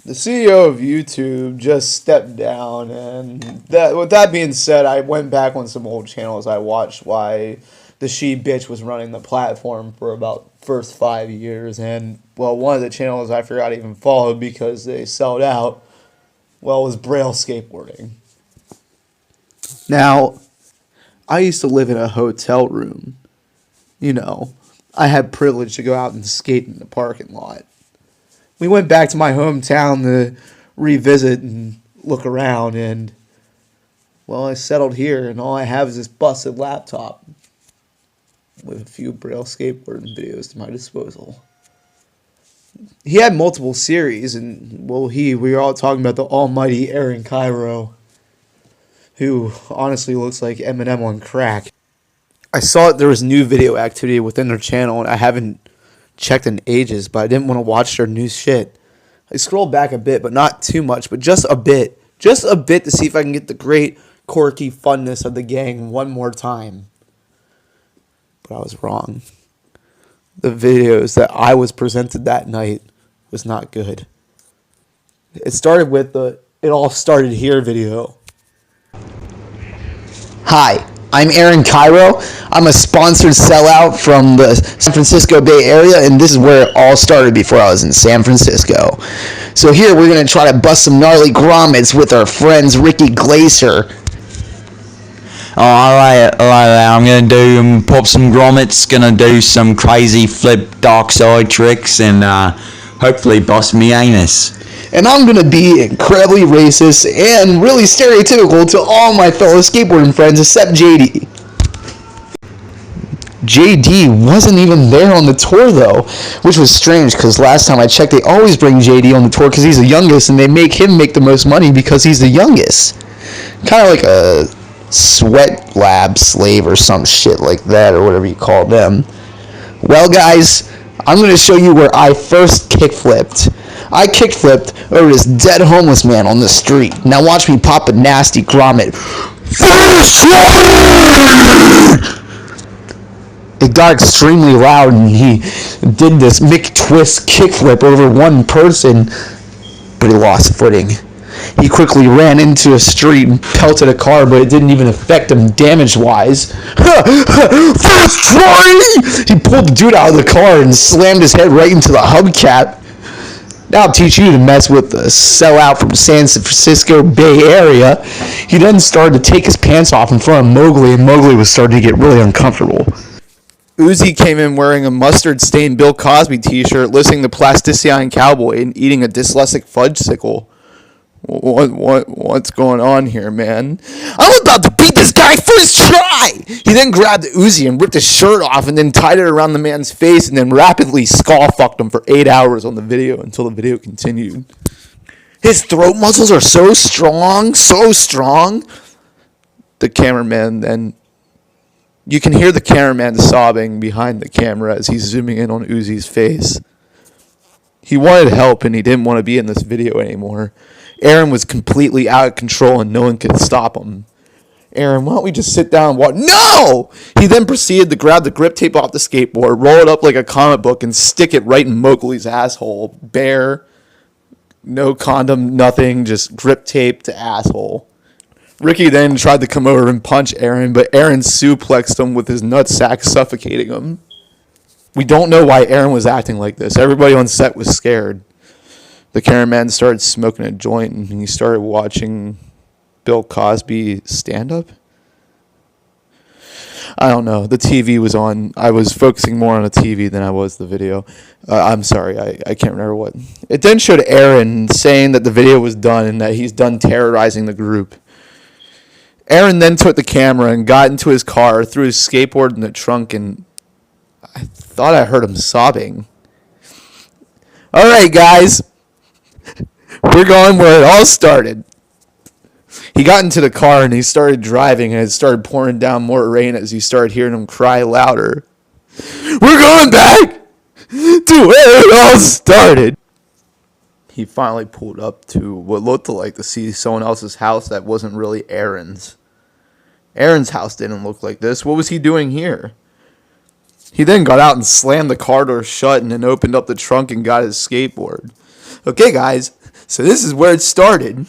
The CEO of YouTube just stepped down, and with that being said, I went back on some old channels. I watched why the she bitch was running the platform for about first 5 years, and well, one of the channels I forgot to even follow because they sold out, well, was brail skateboarding. Now, I used to live in a hotel room. You know, I had privilege to go out and skate in the parking lot. We went back to my hometown to revisit and look around, and, well, I settled here, and all I have is this busted laptop with a few braille skateboarding videos to my disposal. He had multiple series, and, well, we were all talking about the almighty Aron Kyro, who honestly looks like Eminem on crack. I saw that there was new video activity within their channel, and I haven't checked in ages, but I didn't want to watch their new shit. I scrolled back a bit, but not too much, but just a bit to see if I can get the great quirky funness of the gang one more time. But I was wrong. The videos that I was presented that night was not good. It started with the "It All Started Here" video. Hi, I'm Aron Kyro. I'm a sponsored sellout from the San Francisco Bay Area, and this is where it all started before I was in San Francisco. So here we're going to try to bust some gnarly grommets with our friends Ricky Glacier. Alright, I'm going to pop some grommets, going to do some crazy flip dark side tricks, and hopefully bust me anus. And I'm going to be incredibly racist and really stereotypical to all my fellow skateboarding friends except JD. JD wasn't even there on the tour though, which was strange because last time I checked they always bring JD on the tour because he's the youngest and they make him make the most money because he's the youngest. Kind of like a sweat lab slave or some shit like that or whatever you call them. Well guys, I'm going to show you where I first kickflipped. I kickflipped over this dead homeless man on the street. Now watch me pop a nasty grommet. It got extremely loud and he did this McTwist kickflip over one person, but he lost footing. He quickly ran into a street and pelted a car, but it didn't even affect him damage-wise. First try! He pulled the dude out of the car and slammed his head right into the hubcap. Now I'll teach you to mess with the sellout from San Francisco Bay Area. He then started to take his pants off in front of Mowgli, and Mowgli was starting to get really uncomfortable. Uzi came in wearing a mustard-stained Bill Cosby t-shirt, listening to Plasticine Cowboy and eating a dyslexic fudgesicle. What's going on here, man? I'm about to beat this guy first try! He then grabbed Uzi and ripped his shirt off and then tied it around the man's face and then rapidly skull-fucked him for 8 hours on the video until the video continued. His throat muscles are so strong, so strong. The cameraman then... You can hear the cameraman sobbing behind the camera as he's zooming in on Uzi's face. He wanted help and he didn't want to be in this video anymore. Aron was completely out of control and no one could stop him. Aron, why don't we just sit down and watch? No! He then proceeded to grab the grip tape off the skateboard, roll it up like a comic book, and stick it right in Mowgli's asshole. Bare, no condom, nothing, just grip tape to asshole. Ricky then tried to come over and punch Aron, but Aron suplexed him with his nutsack, suffocating him. We don't know why Aron was acting like this. Everybody on set was scared. The cameraman started smoking a joint and he started watching Bill Cosby stand-up. I don't know. The TV was on. I was focusing more on the TV than I was the video. I'm sorry. I can't remember what. It then showed Aron saying that the video was done and that he's done terrorizing the group. Aron then took the camera and got into his car, threw his skateboard in the trunk, and I thought I heard him sobbing. All right, guys. We're going where it all started. He got into the car and he started driving, and it started pouring down more rain as you started hearing him cry louder. We're going back to where it all started. He finally pulled up to what looked like to see someone else's house that wasn't really Aron's. Aron's house didn't look like this. What was he doing here? He then got out and slammed the car door shut and then opened up the trunk and got his skateboard. Okay, guys, So this is where it started.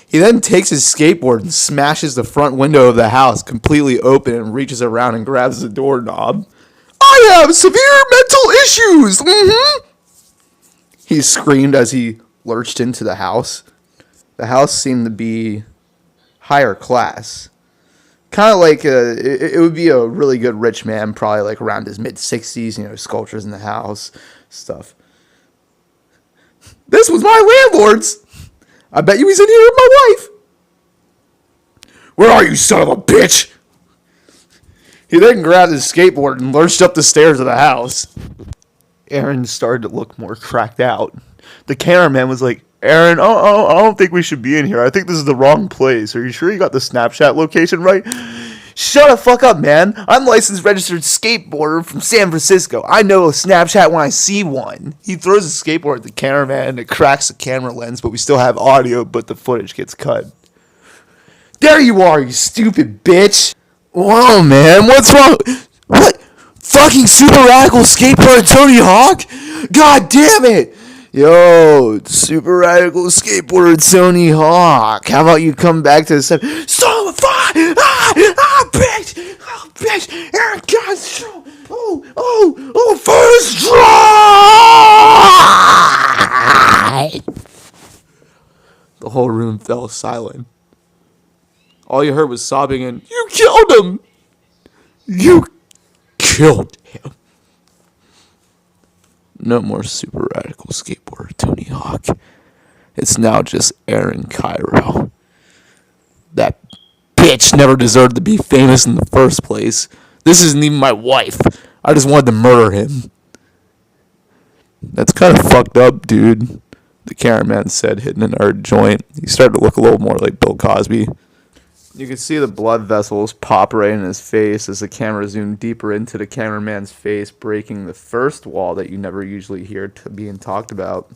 He then takes his skateboard and smashes the front window of the house completely open and reaches around and grabs the doorknob. I have severe mental issues! He screamed as he lurched into the house. The house seemed to be higher class. Kind of like it would be a really good rich man, probably like around his mid-60s, you know, sculptures in the house, stuff. This was my landlord's. I bet you he's in here with my wife. Where are you, son of a bitch? He then grabbed his skateboard and lurched up the stairs of the house. Aron started to look more cracked out. The cameraman was like, Aron, I don't think we should be in here. I think this is the wrong place. Are you sure you got the Snapchat location right? Shut the fuck up, man. I'm a licensed registered skateboarder from San Francisco. I know a Snapchat when I see one. He throws a skateboard at the cameraman and it cracks the camera lens, but we still have audio, but the footage gets cut. There you are, you stupid bitch. Whoa, man, what's wrong? What? Fucking super radical skateboarder Tony Hawk? God damn it. Yo, super radical skateboarder Tony Hawk. How about you come back to the set? So far! Bitch! Oh, bitch! Aron, God, first try! The whole room fell silent. All you heard was sobbing and, you killed him! You killed him. No more super radical skateboarder Tony Hawk. It's now just Aron Kyro. That bitch never deserved to be famous in the first place. This isn't even my wife. I just wanted to murder him. That's kind of fucked up, dude, the cameraman said, hitting an hard joint. He started to look a little more like Bill Cosby. You could see the blood vessels pop right in his face as the camera zoomed deeper into the cameraman's face, breaking the first wall that you never usually hear being talked about.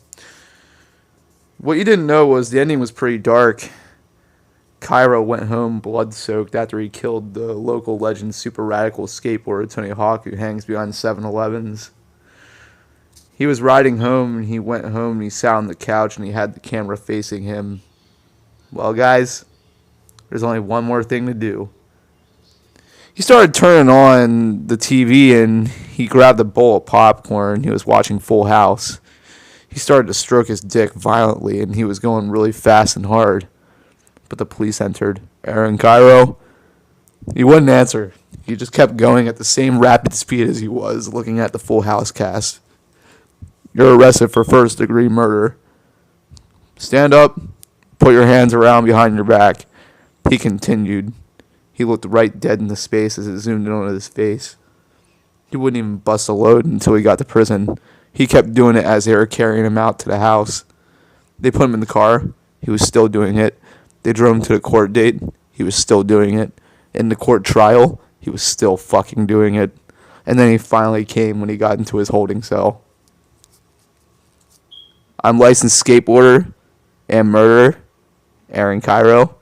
What you didn't know was the ending was pretty dark. Kyro went home blood-soaked after he killed the local legend super radical skateboarder Tony Hawk, who hangs behind 7-Elevens. He was riding home, and he went home, and he sat on the couch, and he had the camera facing him. Well, guys, there's only one more thing to do. He started turning on the TV, and he grabbed a bowl of popcorn. He was watching Full House. He started to stroke his dick violently, and he was going really fast and hard. But the police entered. Aron Kyro? He wouldn't answer. He just kept going at the same rapid speed as he was, looking at the Full House cast. You're arrested for first-degree murder. Stand up. Put your hands around behind your back. He continued. He looked right dead in the space as it zoomed in on his face. He wouldn't even bust a load until he got to prison. He kept doing it as they were carrying him out to the house. They put him in the car. He was still doing it. They drove him to the court date. He was still doing it. In the court trial, he was still fucking doing it. And then he finally came when he got into his holding cell. I'm licensed skateboarder and murderer, Aron Kyro.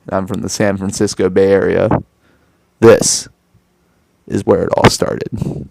And I'm from the San Francisco Bay Area. This is where it all started.